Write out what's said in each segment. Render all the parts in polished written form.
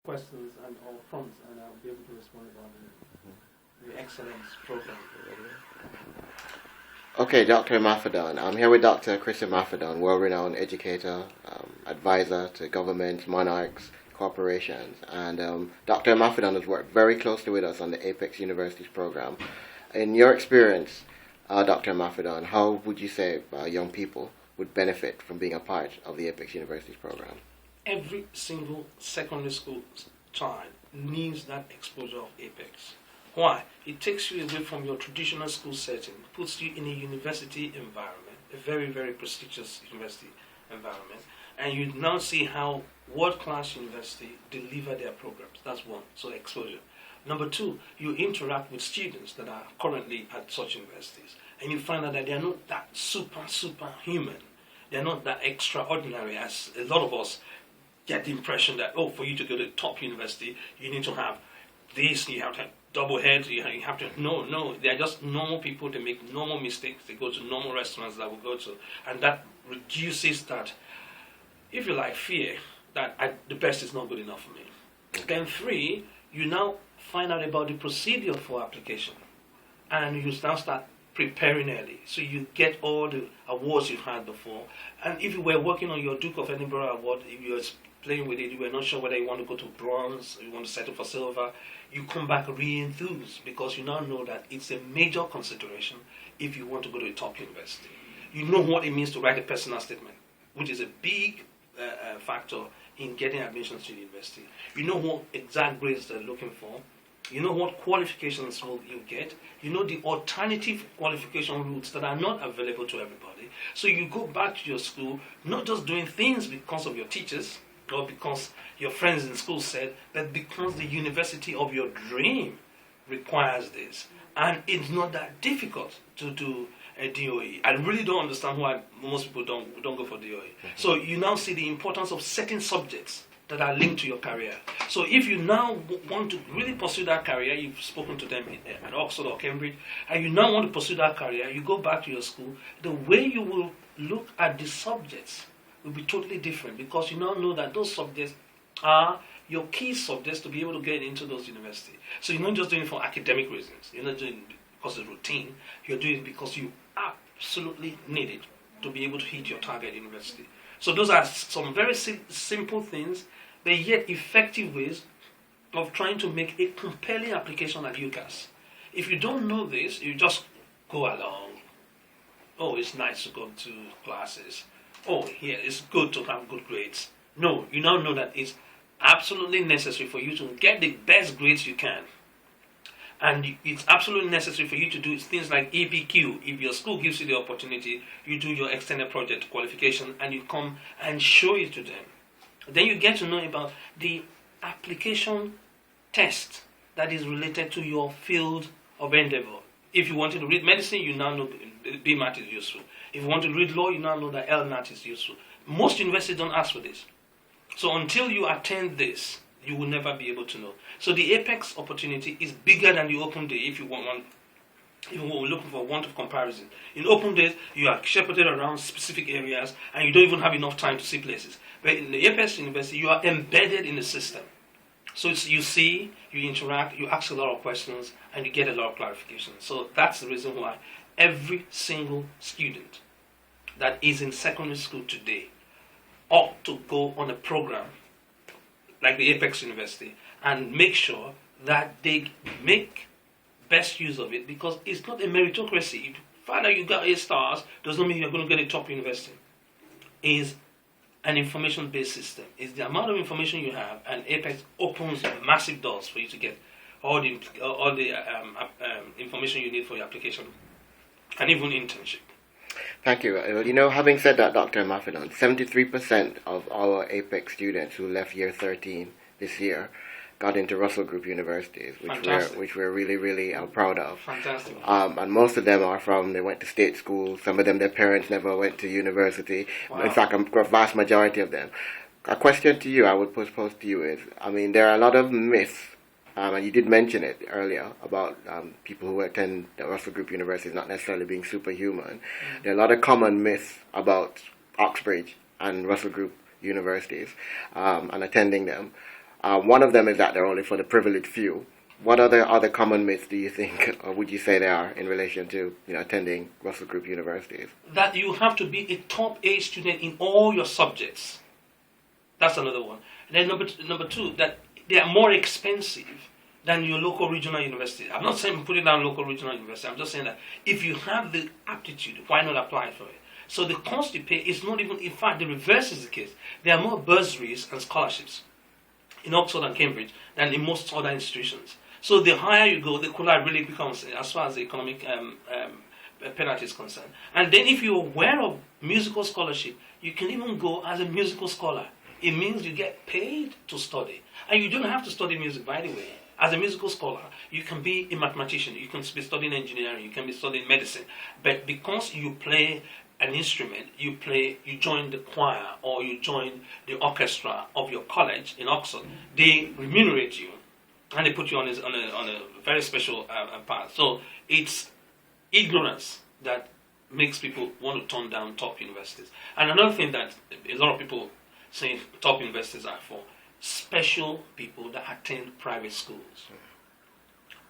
questions and or prompts, and I'll be able to respond about the excellent program. Okay, Dr. Imafidon. I'm here with Dr. Chris Imafidon, world-renowned educator, advisor to governments, monarchs, corporations. And Dr. Imafidon has worked very closely with us on the Apex Universities program. In your experience, Dr. Imafidon, how would you say young people would benefit from being a part of the Apex Universities program? Every single secondary school child needs that exposure of Apex. Why? It takes you away from your traditional school setting, puts you in a university environment, a very, very prestigious university environment, and you now see how world-class universities deliver their programs. That's one, so exposure. Number two, you interact with students that are currently at such universities, and you find out that they are not that superhuman. They're not that extraordinary as a lot of us get the impression that, oh, for you to go to the top university, you need to have this, you have to have double heads, you have to, no, they're just normal people, they make normal mistakes, they go to normal restaurants that we go to, and that reduces that, if you like, fear that the best is not good enough for me. Then three, you now find out about the procedure for application, and you now start preparing early, so you get all the awards you've had before, and if you were working on your Duke of Edinburgh award, if you were playing with it, you were not sure whether you want to go to bronze, or you want to settle for silver, you come back re-enthused because you now know that it's a major consideration if you want to go to a top university. You know what it means to write a personal statement, which is a big factor in getting admissions to the university. You know what exact grades they're looking for. You know what qualifications will you get. You know the alternative qualification routes that are not available to everybody. So you go back to your school, not just doing things because of your teachers, or because your friends in school said, but because the university of your dream requires this. And it's not that difficult to do a DOE. I really don't understand why most people don't go for DOE. So you now see the importance of certain subjects that are linked to your career. So if you now want to really pursue that career, you've spoken to them at Oxford or Cambridge, and you now want to pursue that career, you go back to your school, the way you will look at the subjects will be totally different, because you now know that those subjects are your key subjects to be able to get into those universities. So you're not just doing it for academic reasons. You're not doing it because it's routine. You're doing it because you absolutely need it to be able to hit your target university. So those are some very simple things, but yet effective ways of trying to make a compelling application at UCAS. If you don't know this, you just go along. Oh, it's nice to go to classes. Oh, yeah, it's good to have good grades. No, you now know that it's absolutely necessary for you to get the best grades you can. And it's absolutely necessary for you to do things like APQ. If your school gives you the opportunity, you do your extended project qualification and you come and show it to them. Then you get to know about the application test that is related to your field of endeavor. If you wanted to read medicine, you now know BMAT is useful. If you want to read law, you now know that LNAT is useful. Most universities don't ask for this. So until you attend this, you will never be able to know. So the Apex opportunity is bigger than the Open Day if you want one. If we're looking for want of comparison. In Open Days, you are shepherded around specific areas and you don't even have enough time to see places. But in the Apex University, you are embedded in the system. So you see, you interact, you ask a lot of questions, and you get a lot of clarification. So that's the reason why every single student that is in secondary school today ought to go on a program like the Apex University and make sure that they make best use of it, because it's not a meritocracy. If Father, you got A stars, does not mean you're going to get a top university. It's an information-based system. It's the amount of information you have, and Apex opens massive doors for you to get all the information you need for your application and even internship. Thank you. Having said that, Dr. Imafidon, 73% of our Apex students who left year 13 this year got into Russell Group universities, which we're really, really proud of. Fantastic. And most of them they went to state schools. Some of them, their parents never went to university. Wow. In fact, a vast majority of them. A question to you I would pose to you is, there are a lot of myths, and you did mention it earlier, about people who attend the Russell Group universities not necessarily being superhuman. Mm-hmm. There are a lot of common myths about Oxbridge and Russell Group universities and attending them. One of them is that they're only for the privileged few. What other common myths do you think, or would you say there are in relation to attending Russell Group universities? That you have to be a top A student in all your subjects. That's another one. And then number two, that they are more expensive than your local regional university. I'm not saying put it down local regional university. I'm just saying that if you have the aptitude, why not apply for it? So the cost you pay is not even, in fact, the reverse is the case. There are more bursaries and scholarships in Oxford and Cambridge than in most other institutions. So the higher you go, the cooler it really becomes as far as the economic penalty is concerned. And then if you're aware of musical scholarship, you can even go as a musical scholar. It means you get paid to study. And you don't have to study music, by the way. As a musical scholar, you can be a mathematician, you can be studying engineering, you can be studying medicine. But because you play an instrument, you join the choir or you join the orchestra of your college in Oxford, they remunerate you. And they put you on a very special path. So it's ignorance that makes people want to turn down top universities. And another thing that a lot of people say top universities are for special people that attend private schools.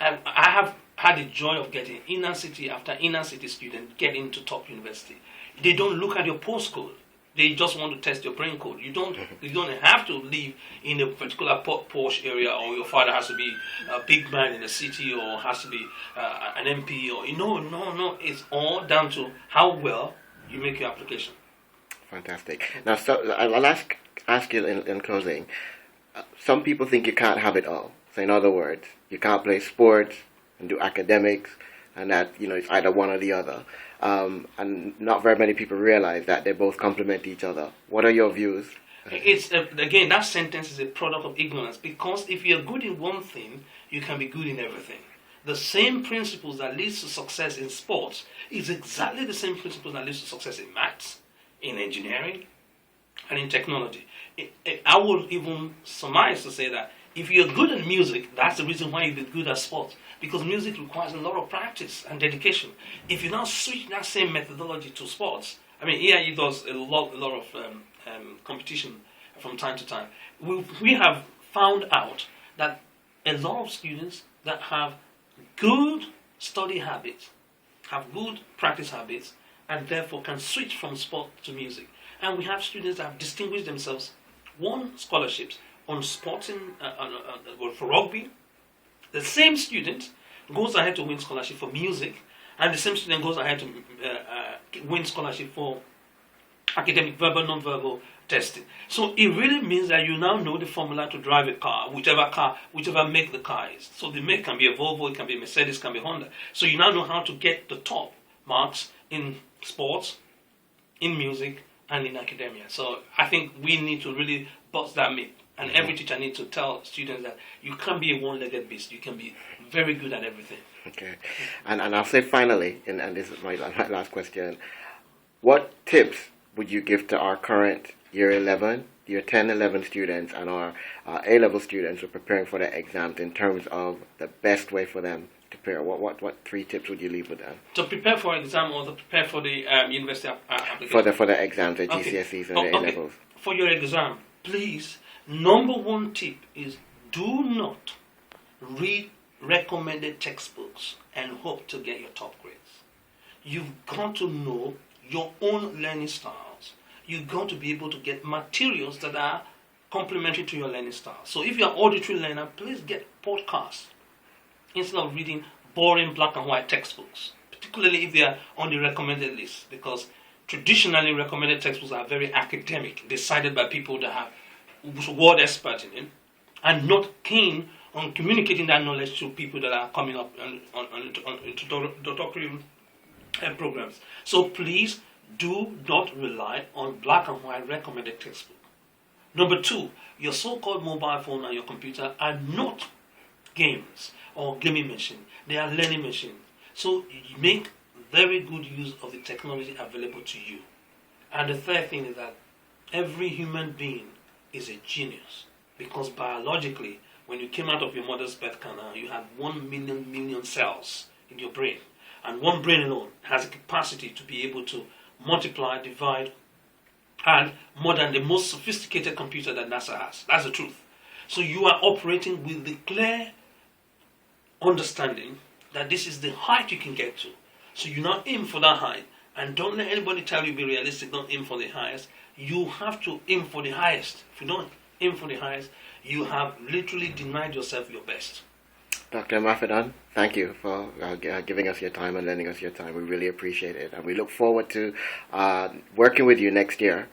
And I have had the joy of getting inner city after inner city student get into top university. They don't look at your postcode. They just want to test your brain code. You don't have to live in a particular posh area, or your father has to be a big man in the city, or has to be an MP, or no. It's all down to how well you make your application. Fantastic. Now, so I'll ask you in closing. Some people think you can't have it all. So, in other words, you can't play sports and do academics, and that it's either one or the other. And not very many people realize that they both complement each other. What are your views? It's again, that sentence is a product of ignorance, because if you're good in one thing, you can be good in everything. The same principles that leads to success in sports is exactly the same principles that leads to success in maths, in engineering, and in technology. I would even surmise to say that if you're good in music, that's the reason why you'll be good at sports. Because music requires a lot of practice and dedication. If you now switch that same methodology to sports, EIE does a lot of competition from time to time. We have found out that a lot of students that have good study habits, have good practice habits, and therefore can switch from sport to music. And we have students that have distinguished themselves, won scholarships on sporting, for rugby. The same student goes ahead to win scholarship for music, and the same student goes ahead to win scholarship for academic, verbal, non-verbal testing. So it really means that you now know the formula to drive a car, whichever make the car is. So the make can be a Volvo, it can be a Mercedes, it can be Honda. So you now know how to get the top marks in sports, in music, and in academia. So I think we need to really bust that myth. And every teacher needs to tell students that you can't be a one-legged beast. You can be very good at everything. Okay. And I'll say finally, and this is my last question, what tips would you give to our current Year 11, Year 10, 11 students and our A-level students who are preparing for their exams in terms of the best way for them to prepare? What 3 tips would you leave with them? To prepare for an exam or to prepare for the university application? For the exams, the GCSEs and the A-levels. For your exam, please, number 1 tip is do not read recommended textbooks and hope to get your top grades. You've got to know your own learning styles. You've got to be able to get materials that are complementary to your learning style. So if you're an auditory learner, please get podcasts instead of reading boring black and white textbooks, particularly if they are on the recommended list, because traditionally recommended textbooks are very academic, decided by people that have world expert in it, and not keen on communicating that knowledge to people that are coming up into doctoral programs. So please do not rely on black and white recommended textbook. Number 2, your so-called mobile phone and your computer are not games or gaming machine. They are learning machines. So you make very good use of the technology available to you. And the third thing is that every human being is a genius, because biologically, when you came out of your mother's birth canal, you had 1 million cells in your brain. And one brain alone has a capacity to be able to multiply, divide, and more than the most sophisticated computer that NASA has. That's the truth. So you are operating with the clear understanding that this is the height you can get to. So you not aim for that height, and don't let anybody tell you be realistic, don't aim for the highest. You have to aim for the highest. If you don't aim for the highest, you have literally denied yourself your best. Dr. Imafidon, thank you for giving us your time and lending us your time. We really appreciate it, and we look forward to working with you next year